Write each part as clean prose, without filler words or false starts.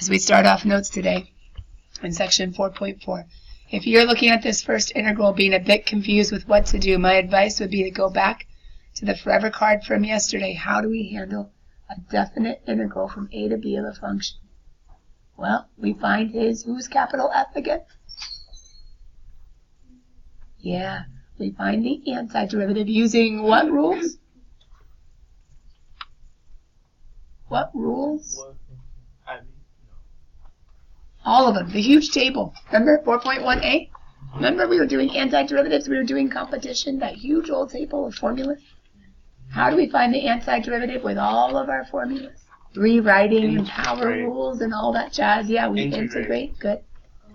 as we start off notes today in section 4.4. If you're looking at this first integral being a bit confused with what to do, my advice would be to go back to the forever card from yesterday. How do we handle a definite integral from a to b of a function? Well, we find who's capital F again? Yeah, we find the antiderivative using what rules? What rules? All of them. The huge table. Remember 4.1a? Remember we were doing antiderivatives, we were doing competition, that huge old table of formulas? How do we find the antiderivative with all of our formulas? Rewriting and power rules and all that jazz. Yeah, we integrate. Good.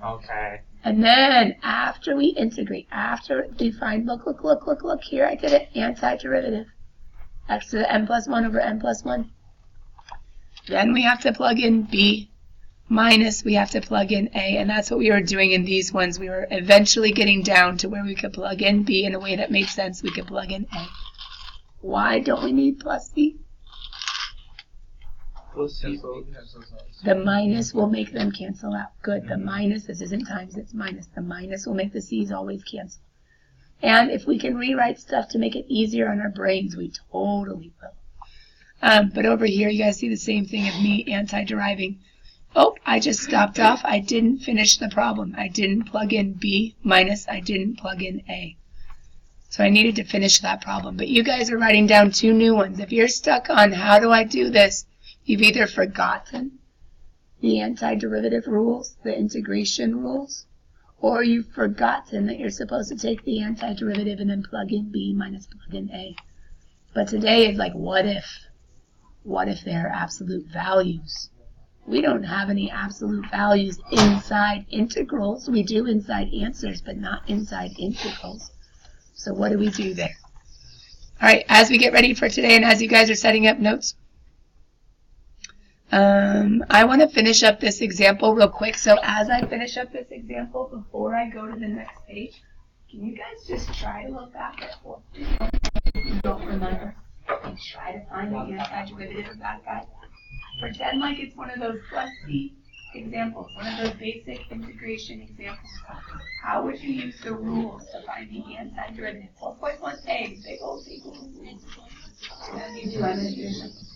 Okay. And then after we integrate, after we find, look, here I did it, antiderivative. X to the n plus 1 over n plus 1. Then we have to plug in b minus we have to plug in a, and that's what we were doing in these ones. We were eventually getting down to where we could plug in b in a way that made sense. We could plug in a. Why don't we need plus b? The minus will make them cancel out. Good. The minus, this isn't times, it's minus. The minus will make the c's always cancel. And if we can rewrite stuff to make it easier on our brains, we totally will. But over here, you guys see the same thing of me anti-deriving. Oh, I just stopped off. I didn't finish the problem. I didn't plug in b minus I didn't plug in a. So I needed to finish that problem. But you guys are writing down two new ones. If you're stuck on how do I do this, you've either forgotten the antiderivative rules, the integration rules, or you've forgotten that you're supposed to take the antiderivative and then plug in b minus plug in a. But today is like, what if? What if they're absolute values? We don't have any absolute values inside integrals. We do inside answers, but not inside integrals. So what do we do there? All right, as we get ready for today and as you guys are setting up notes, I want to finish up this example real quick. So as I finish up this example, before I go to the next page, can you guys just try to look back at what you don't remember and try to find the antiderivative of that guy? Pretend like it's one of those plus C examples, one of those basic integration examples. How would you use the rules to find the antiderivative? 4.1a, big old table. As you do, I'm going to do something.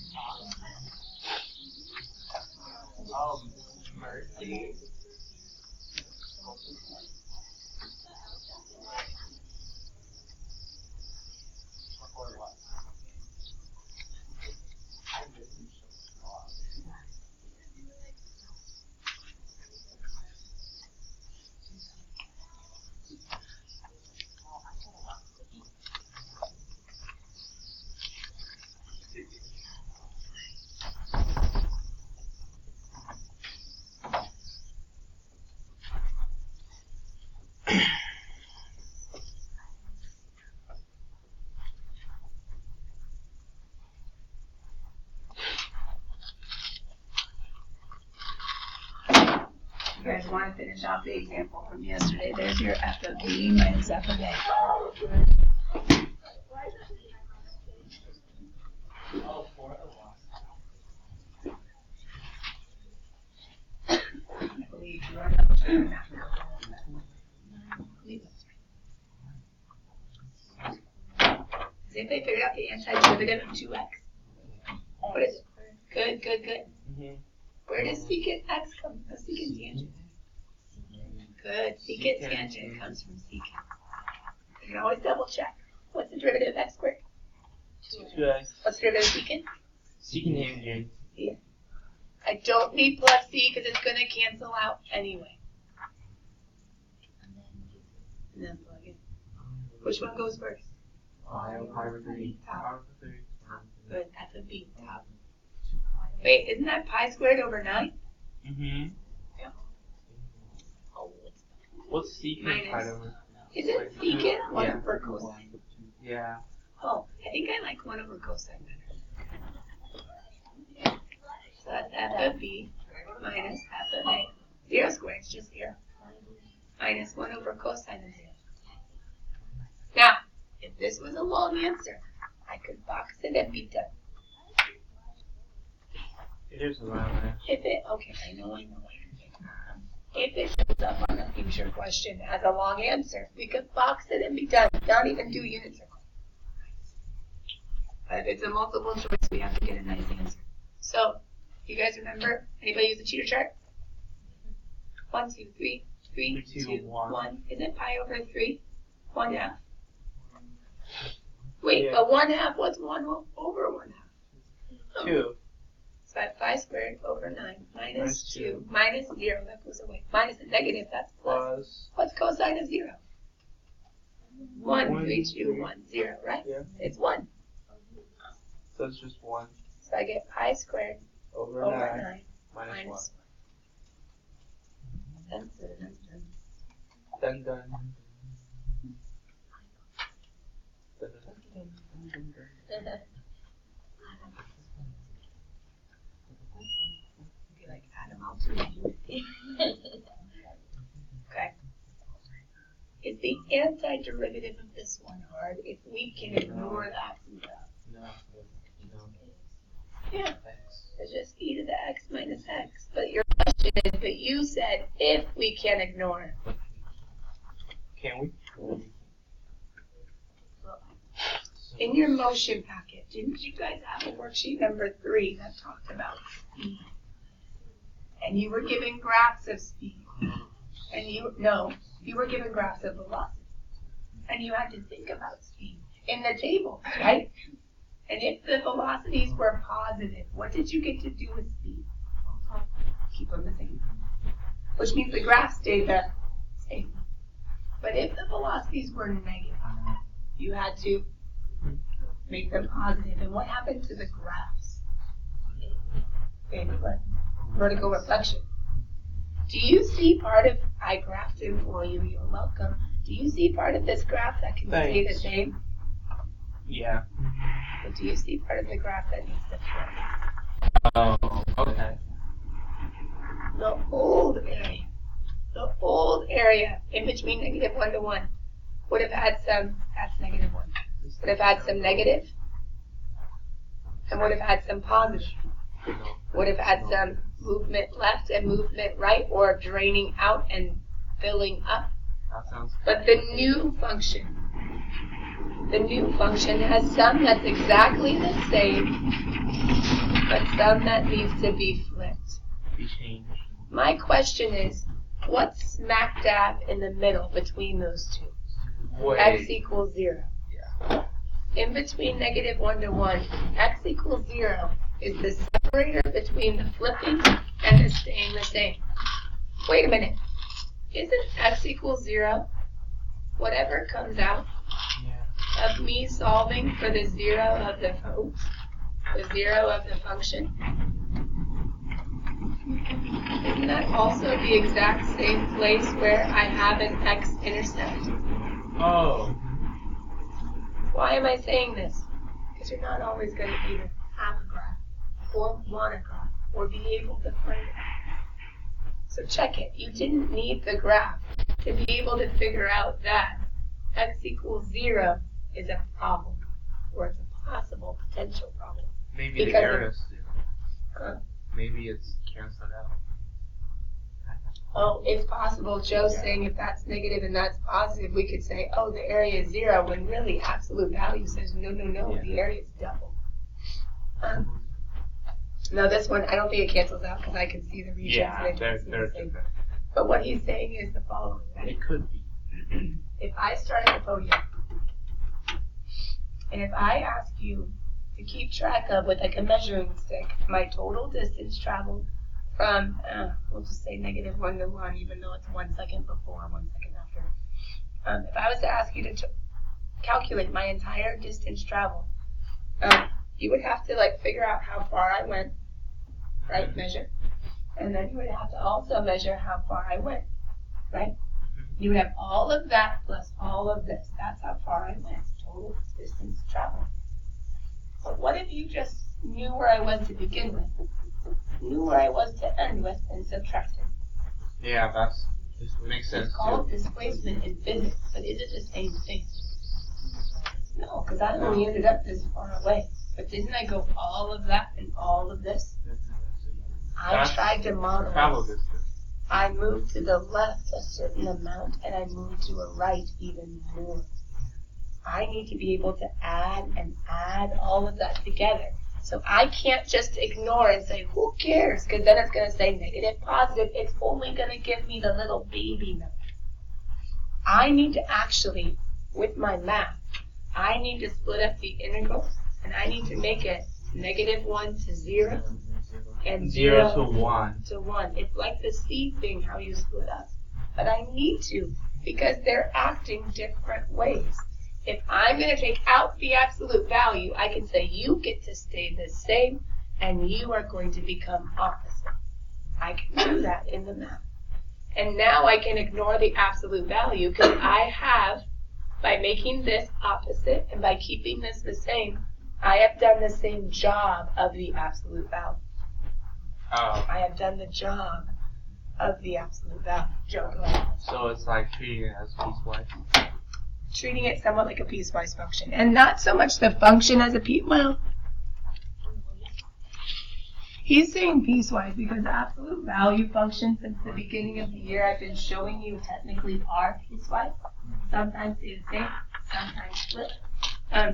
You guys want to finish off the example from yesterday. There's your f of b minus f of a. I believe you are not sure. Has anybody figured out the antiderivative of 2x? What is it? Good. Where does secant x come from? Secant tangent. Good. Secant tangent comes from secant. You can always double check. What's the derivative of x squared? 2x. What's the derivative of secant? Secant tangent. Yeah. I don't need plus c because it's going to cancel out anyway. And then plug in. Which one goes first? Pi over 3. Top. Good. F of b. Top. Wait, isn't that pi squared over 9? Mm-hmm. Yeah. Oh, what's secant pi over? Is it secant 1 over cosine? Yeah. Oh, I think I like 1 over cosine better. So that's f of b minus f of a. 0 squared is just 0. Minus 1 over cosine of 0. Now, if this was a long answer, I could box it and be done. It is around there. Okay, I know. If it shows up on a future question as a long answer, we could box it and be done. Not even do unit circle. But if it's a multiple choice, we have to get a nice answer. So, you guys remember? Anybody use a cheater chart? 1, 2, 3, 3, 2, 1. Isn't pi over 3? 1/2. Wait, but 1/2, what's 1 over 1/2? 2. So I have pi squared over 9 minus 2 minus 0, that goes away. Minus a negative, that's plus. What's cosine of 0? 1, 3, 2, 1, 0, right? Yeah. It's 1. So it's just 1. So I get pi squared over 9 minus 1. Dun dun. Like add them all to Okay. Is the antiderivative of this one hard if we can ignore that? No. Yeah. It's just e to the x minus x. But your question is, but you said if we can ignore. Can we? In your motion packet, didn't you guys have a worksheet number 3 that talked about speed? And you were given graphs of speed. And you were given graphs of velocity. And you had to think about speed in the table, right? And if the velocities were positive, what did you get to do with speed? Keep them the same. Which means the graph stayed the same. But if the velocities were negative, you had to make them positive. And what happened to the graphs? Vertical reflection. Do you see part of, I graphed it for you, you're welcome. Do you see part of this graph that can stay the same? Yeah. But do you see part of the graph that needs to flip? Oh, okay. The old area in between -1 to 1 would have had some, that's -1, would have had some negative and would have had some positive. Would have had some movement left and movement right, or draining out and filling up. But the new function has some that's exactly the same, but some that needs to be flipped. Be changed. My question is, what's smack dab in the middle between those two? X equals 0. Yeah. In between -1 to 1, x equals 0 is the separator between the flipping and the staying the same. Wait a minute. Isn't x equals 0 whatever comes out of me solving for the 0 of the function? Isn't that also the exact same place where I have an x-intercept? Oh. Why am I saying this? Because you're not always going to either have a graph or want a graph or be able to find it. So check it. You didn't need the graph to be able to figure out that x equals 0 is a problem, or it's a possible potential problem. Maybe the areas do. Maybe it's canceled out. Oh, it's possible. Joe's saying if that's negative and that's positive, we could say, oh, the area is 0, when really absolute value says, no, the area is double. No, this one, I don't think it cancels out because I can see the regions. Yeah, they're different. But what he's saying is the following. Right? It could be. If I start at the podium, and if I ask you to keep track of, with like a measuring stick, my total distance traveled from, we'll just say -1 to 1, even though it's 1 second before, 1 second after. If I was to ask you to calculate my entire distance traveled, you would have to like figure out how far I went, right? Measure. And then you would have to also measure how far I went, right? You would have all of that plus all of this. That's how far I went, total distance traveled. But what if you just knew where I was to begin with, knew where I was to end with, and subtracted? Yeah, that's makes sense. It's called displacement in physics, but is it the same thing? No, because I only ended up this far away. But didn't I go all of that and all of this? tried to model Travel distance. I moved to the left a certain amount, and I moved to a right even more. I need to be able to add and add all of that together. So I can't just ignore and say, who cares? Because then it's going to say negative, positive. It's only going to give me the little baby number. I need to actually, with my math, I need to split up the integral, and I need to make it -1 to 0 and 0 to 1. to 1. It's like the C thing, how you split up. But I need to, because they're acting different ways. If I'm going to take out the absolute value, I can say you get to stay the same, and you are going to become opposite. I can do that in the math. And now I can ignore the absolute value, because I have, by making this opposite and by keeping this the same, I have done the same job of the absolute value. Oh. I have done the job of the absolute value. Joe, go ahead. So it's like treating it as piecewise? Treating it somewhat like a piecewise function. And not so much the function as a well, he's saying piecewise because the absolute value function since the beginning of the year I've been showing you technically are piecewise. Sometimes stay the same, sometimes split.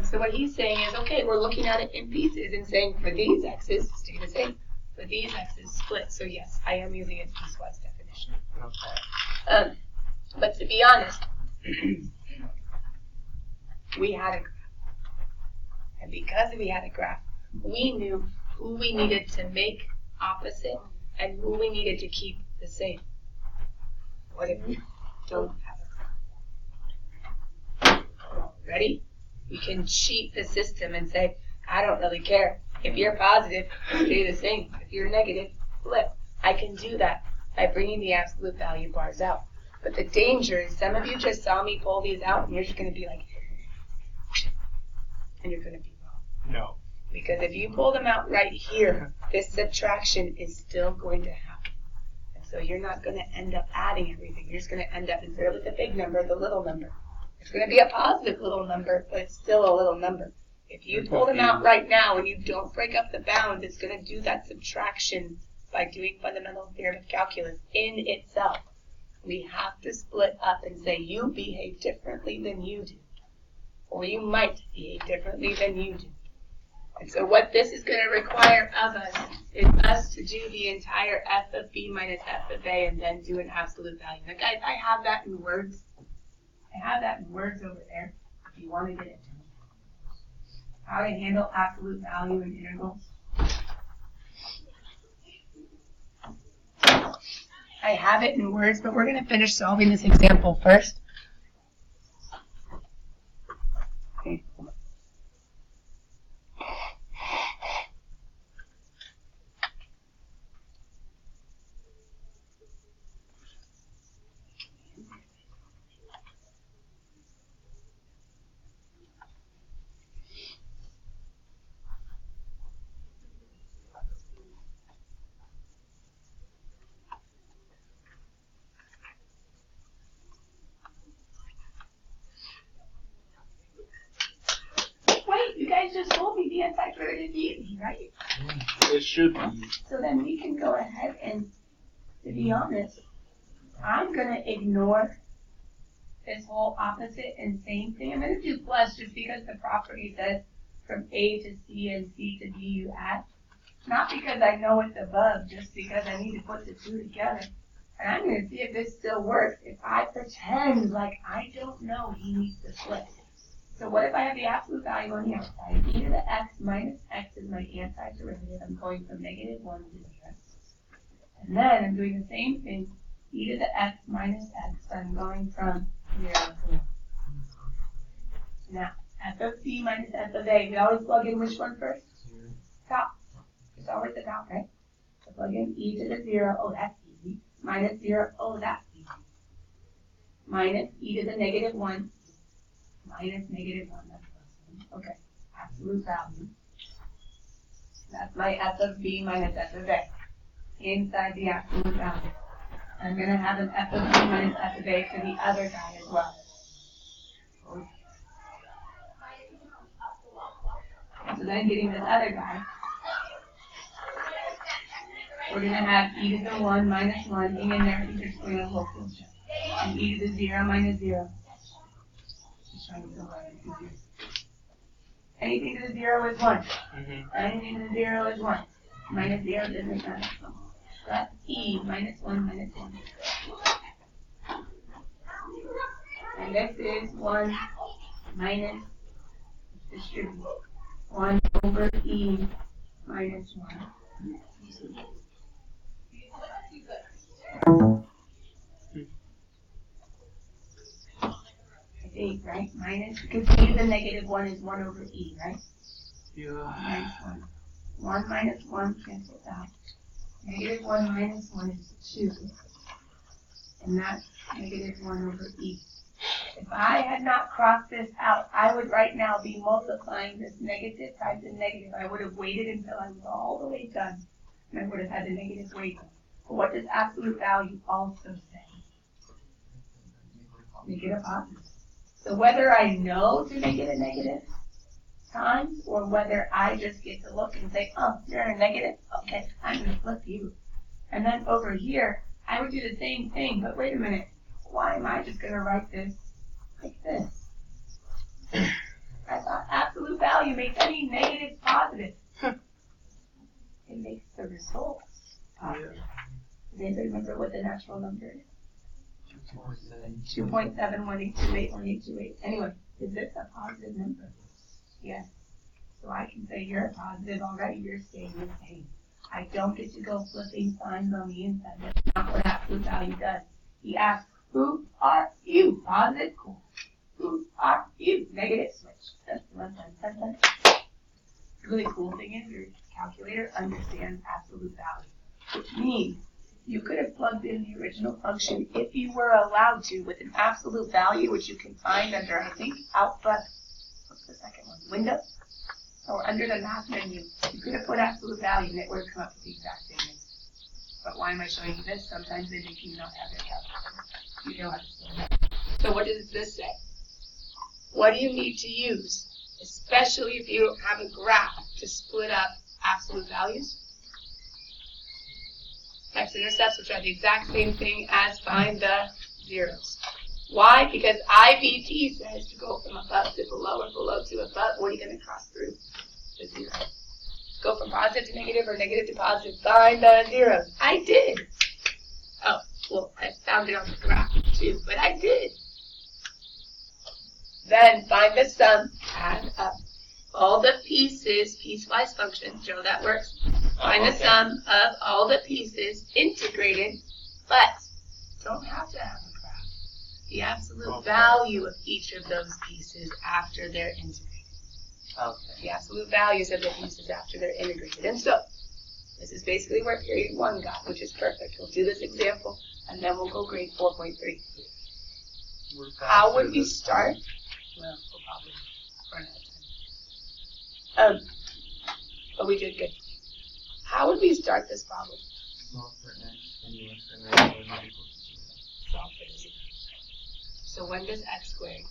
So what he's saying is, okay, we're looking at it in pieces and saying for these x's, stay the same. For these x's, split. So yes, I am using its piecewise definition. Okay. But to be honest, we had a graph. And because we had a graph, we knew who we needed to make opposite and who we needed to keep the same. What if we don't have a graph? Ready? We can cheat the system and say, I don't really care. If you're positive, stay the same. If you're negative, flip. I can do that by bringing the absolute value bars out. But the danger is some of you just saw me pull these out and you're just going to be like, and you're going to be wrong. No. Because if you pull them out right here, this subtraction is still going to happen. And so you're not going to end up adding everything. You're just going to end up, instead of with the big number, the little number. It's going to be a positive little number, but it's still a little number. If you pull them out right now and you don't break up the bound, it's going to do that subtraction by doing fundamental theorem of calculus in itself. We have to split up and say you behave differently than you do. Or you might behave differently than you do. And so what this is going to require of us is us to do the entire f of b minus f of a and then do an absolute value. Now guys, I have that in words. I have that in words over there if you want to get it. How to handle absolute value and integrals. I have it in words, but we're going to finish solving this example first. Okay. You guys just told me the inside period is easy, right? It should be. So then we can go ahead and, to be honest, I'm going to ignore this whole opposite and same thing. I'm going to do plus just because the property says from A to C and C to D you add. Not because I know it's above, just because I need to put the two together. And I'm going to see if this still works if I pretend like I don't know he needs to split. So what if I have the absolute value on the outside? E to the x minus x is my antiderivative. I'm going from -1 to 0. And then I'm doing the same thing. E to the x minus x. I'm going from 0 to 1. Now, f of b minus f of a. We always plug in which one first? Top. It's always the top, right? So plug in e to the 0. Oh, that's easy. Minus 0. Oh, that's easy. Minus e to the -1. Minus -1, that's plus 1. Okay, absolute value. That's my f of b minus f of a. Inside the absolute value. I'm going to have an f of b minus f of a for the other guy as well. So then getting this other guy, we're going to have e to the 1 minus 1. Hang in there, because we're going to look this up. And e to the 0 minus 0. Just trying to go right into 0. Anything to the 0 is 1. Anything to the 0 is 1. Minus 0 doesn't matter. So that's e minus 1 minus 1. And this is 1 minus distribute. 1 over e minus 1. I think, right? Minus, because e to the negative 1 is 1 over e, right? Yeah. Minus 1. 1 minus 1 cancels out. Negative 1 minus 1 is 2. And that's negative 1 over e. If I had not crossed this out, I would right now be multiplying this negative times a negative. I would have waited until I was all the way done. And I would have had the negative weight. But what does absolute value also say? Make it a positive. So whether I know to make it a negative times, or whether I just get to look and say, oh, you're a negative, okay, I'm going to flip you. And then over here, I would do the same thing, but wait a minute, why am I just going to write this like this? I thought absolute value makes any negative positive. It makes the result positive. Does anybody remember what the natural number is? 2.718281828. Anyway, is this a positive number? Yes. So I can say you're a positive already. You're staying the same. I don't get to go flipping signs on the inside. That's not what absolute value does. He asks, who are you? Positive? Cool. Who are you? Negative? Switch. That's the left hand. The really cool thing is your calculator understands absolute value, which means you could have plugged in the original function if you were allowed to with an absolute value, which you can find under, I think, Output. What's the second one? Windows? Or under the math menu. You could have put absolute value and it would have come up with the exact same answer. But why am I showing you this? Sometimes they make you not have their calculator. You don't understand that. So what does this say? What do you need to use, especially if you don't have a graph, to split up absolute values? X-intercepts, which are the exact same thing as find the zeros. Why? Because IVT says to go from above to below or below to above. What are you going to cross through? The zero. Go from positive to negative or negative to positive. Find the zeros. I did. Oh, well, I found it on the graph too, but I did. Then find the sum, add up all the pieces, piecewise function, show that works. Find the sum of all the pieces integrated, but don't have to have a graph. The absolute value of each of those pieces after they're integrated. The absolute values of the pieces after they're integrated. And so, this is basically where period 1 got, which is perfect. We'll do this example, and then we'll go grade 4.3. How would we start? Well, we'll probably run out of time. But we did good. How would we start this problem? Solve for x and u x and y equals 0. Solve for 0. So when does x squared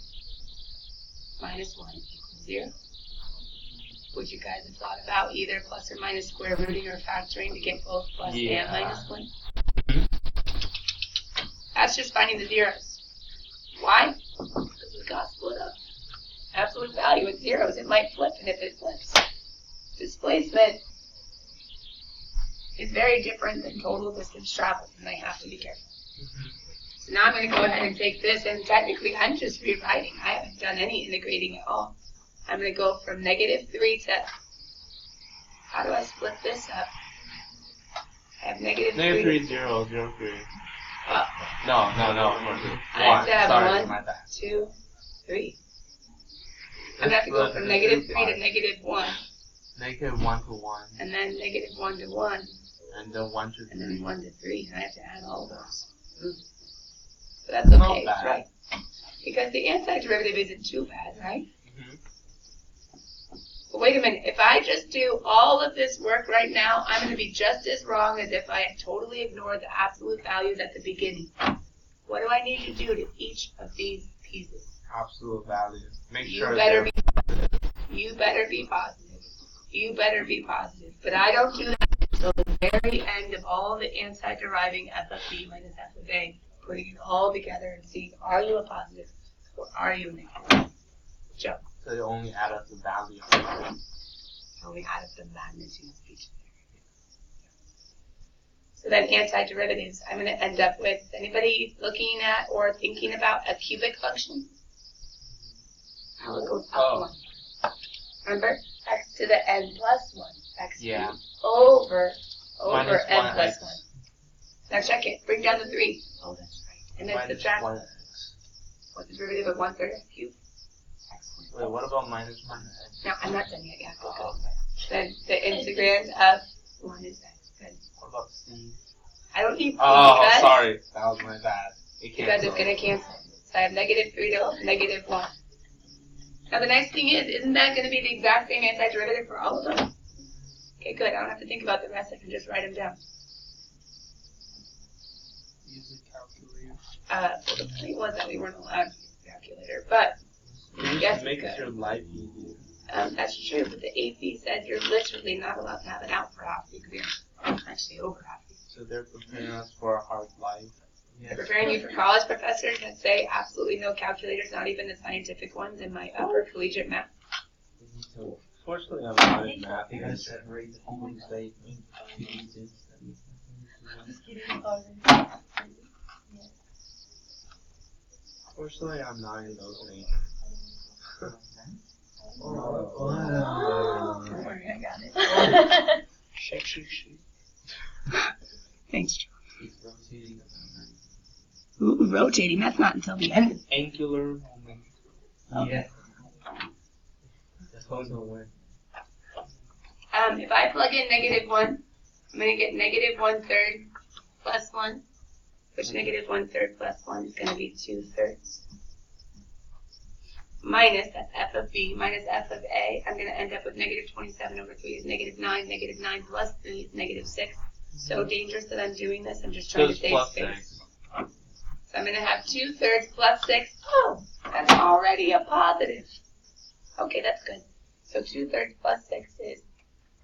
minus 1 equal 0? Would you guys have thought about either plus or minus square rooting or factoring to get both plus and minus 1? That's just finding the zeros. Why? Because we got split up. Absolute value at zeros, it might flip, and if it flips, displacement is very different than total distance traveled, and I have to be careful. So now I'm going to go ahead and take this, and technically I'm just rewriting. I haven't done any integrating at all. I'm going to go from negative 3 to, how do I split this up? I have negative 3. Negative 3, 0, 0, 3. No. I have to have 1, 2, 3. I'm going to have to go from negative 3 to negative 1. Negative 1 to 1. And then negative 1 to 1. And then 1 to 3. And then 1 to 3. And I have to add all those. So that's okay, that's right. Because the antiderivative isn't too bad, right? But wait a minute. If I just do all of this work right now, I'm going to be just as wrong as if I had totally ignored the absolute values at the beginning. What do I need to do to each of these pieces? Absolute values. Make sure you better be positive. You better be positive. You better be positive. But I don't do that until very end of all the anti-deriving f of b minus f of a, putting it all together and seeing, are you a positive or are you a negative? Joe. So you only add up the value. Only add up the magnitude of each variable. So then anti-derivatives, I'm going to end up with, anybody looking at or thinking about a cubic function? How it goes up 1. Remember? X to the n plus 1. X over minus n 1 plus x. 1. Now check it. Bring down the 3. Oh, that's right. And then Minus subtract. 1 x. What's the derivative of 1/3 x cubed? Wait, what about minus 1 x? No, I'm not done yet. Yeah, go. Okay. Then the integrand of 1 is x. Good. What about c? I don't need c Oh, sorry. That was my bad. because it's going to cancel. So I have negative 3 to negative 1. Now the nice thing is, isn't that going to be the exact same antiderivative for all of them? Okay, good. I don't have to think about the rest. I can just write them down. Use a calculator. Well, the point was that we weren't allowed to use a calculator, but yes, Makes your life easier. that's true. But the AP said you're literally not allowed to have it out for half the exam. Actually, over half the exam. So they're preparing us for a hard life. They're preparing you for college professors that say absolutely no calculators, not even the scientific ones in my upper collegiate math. Fortunately, I'm not in math. You gotta separate the feelings that Fortunately, I'm not in those things. Don't worry, I got it. Shake, shake, shake. Thanks, Joe. It's rotating. Ooh, rotating. That's not until the end. Angular moment. Yeah. That's also when. If I plug in negative 1, I'm going to get negative 1/3 plus 1, which negative 1/3 plus 1 is going to be 2/3. Minus, that's f of b, minus f of a. I'm going to end up with negative 27 over 3 is negative 9. Negative 9 plus 3 is negative 6. So dangerous that I'm doing this. I'm just trying to save space. So I'm going to have 2/3 plus 6. Oh, that's already a positive. Okay, that's good. So 2/3 plus 6 is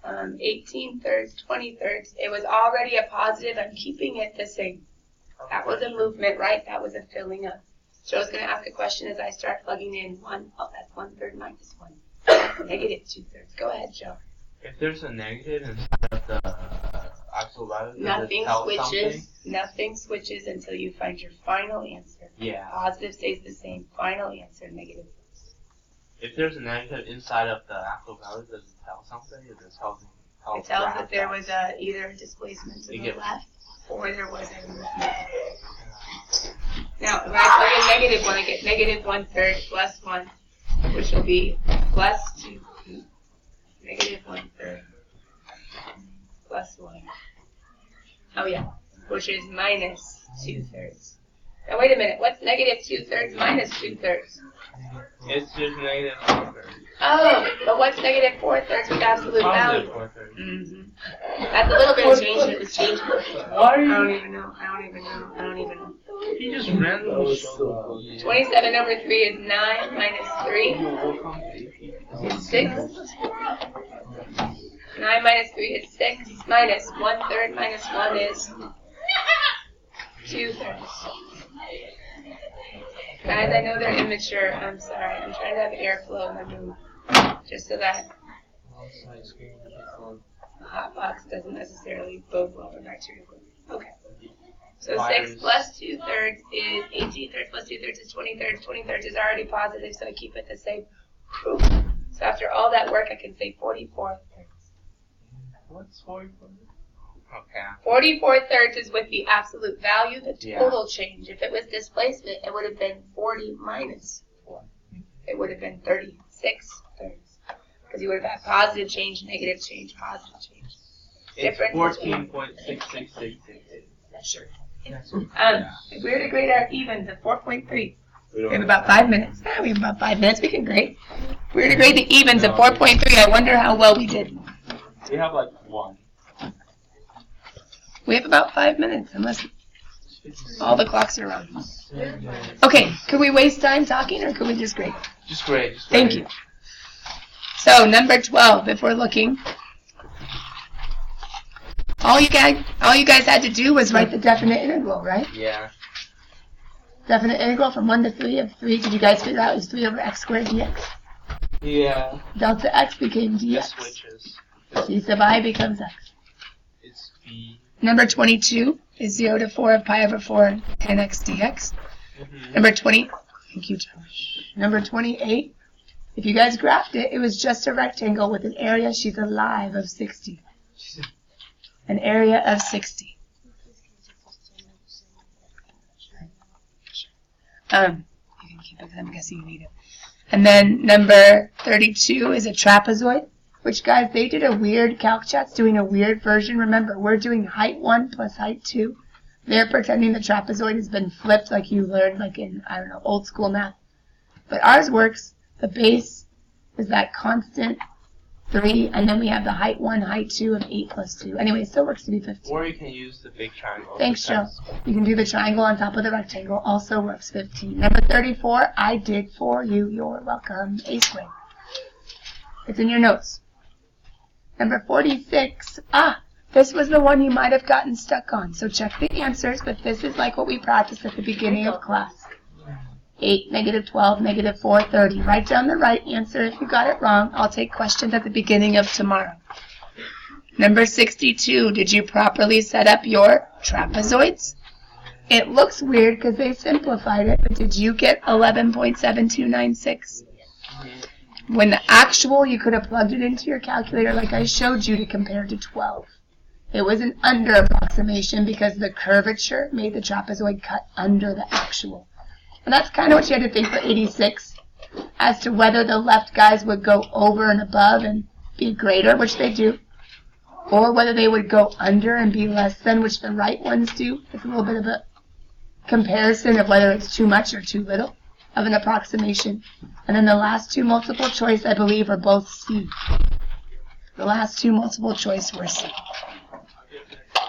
18/3, 20/3. It was already a positive. I'm keeping it the same. That was a movement, right? That was a filling up. Joe's going to ask a question as I start plugging in 1. Oh, that's 1/3 minus 1. Negative 2/3. Go ahead, Joe. If there's a negative inside of the actual value, does it tell something? Nothing switches until you find your final answer. Yeah. Positive stays the same. Final answer, negative. If there's a negative inside of the actual value, does it tell something? Or does it tell It tells that there was either a displacement to the left or there was a movement. Now, when I plug in negative 1, I get negative 1/3 plus 1, which will be plus 2. Negative 1/3 plus 1. Oh, yeah. Which is minus 2/3. Now, wait a minute. What's negative 2/3 minus 2/3? It's just negative 4/3. Oh, but what's negative 4/3 with absolute value? Positive 4/3. Mm-hmm. That's a little bit of change, and it was changed. Why are I you? don't even know. He just randomly showed up. 27 over 3 is 9 minus 3 is 6. 9 minus 3 is 6. Minus 1/3 minus 1 is 2/3. Guys, I know they're immature. I'm sorry. I'm trying to have airflow in my room. Just so that a hot box doesn't necessarily bode well for bacterial growth. Okay. So 6 plus 2/3 is 18/3 plus 2/3 is 20/3. 20/3 is already positive, so I keep it the same. So after all that work, I can say 44/3. What's 44? Okay. 44/3 is with the absolute value, the total change. If it was displacement, it would have been 40 minus 4. It would have been 36/3. Because you would have had positive change, negative change, positive change. It's 14.66666. Sure. If we were to grade our evens at 4.3, we have about 5 minutes. We have about 5 minutes. We can grade. If we were to grade the evens at 4.3, I wonder how well we did. We have like 1. We have about 5 minutes, unless all the clocks are wrong. Okay, could we waste time talking, or could we just grade? Just grade. Thank you. So, number 12, if we're looking. All you guys had to do was write the definite integral, right? Yeah. Definite integral from 1 to 3 of 3. Did you guys figure out is 3 over x squared dx? Yeah. Delta x became dx. Just switches. C sub I becomes x. It's b. Number 22 is 0 to 4 of pi over 4 tan x dx. Number 20. Thank you, Josh. Number 28. If you guys graphed it, it was just a rectangle with an area, she's alive, of 60. An area of 60. You can keep it because I'm guessing you need it. And then number 32 is a trapezoid, which, guys, they did a weird, CalcChat's doing a weird version. Remember, we're doing height 1 plus height 2. They're pretending the trapezoid has been flipped like you learned like in, I don't know, old school math. But ours works. The base is that constant 3, and then we have the height 1, height 2 of 8 plus 2. Anyway, it still works to be 15. Or you can use the big triangle. Thanks, Joe. You can do the triangle on top of the rectangle. Also works 15. Number 34, I did for you. You're welcome. A squared. It's in your notes. Number 46. This was the one you might have gotten stuck on. So check the answers, but this is like what we practiced at the beginning of class. 8, negative 12, negative 4, 30. Write down the right answer. If you got it wrong, I'll take questions at the beginning of tomorrow. Number 62, did you properly set up your trapezoids? It looks weird because they simplified it, but did you get 11.7296? When the actual, you could have plugged it into your calculator like I showed you to compare to 12. It was an under approximation because the curvature made the trapezoid cut under the actual. And that's kind of what you had to think for 86, as to whether the left guys would go over and above and be greater, which they do, or whether they would go under and be less than, which the right ones do. It's a little bit of a comparison of whether it's too much or too little of an approximation. And then the last two multiple choice, I believe, are both C. The last two multiple choice were C.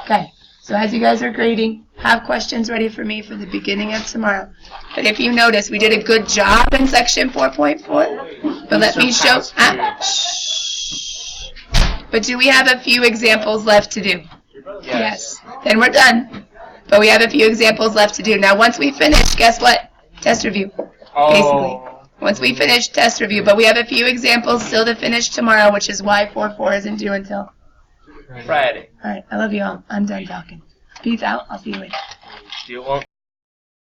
Okay, so as you guys are grading, have questions ready for me for the beginning of tomorrow. But if you notice, we did a good job in section 4.4. But let me show. Shh. But do we have a few examples left to do? Yes. Then we're done. But we have a few examples left to do. Now, once we finish, guess what? Test review. Basically. Once we finish, test review. But we have a few examples still to finish tomorrow, which is why 4.4 isn't due until Friday. All right. I love you all. I'm done talking. Peace out. I'll see you later. You won't.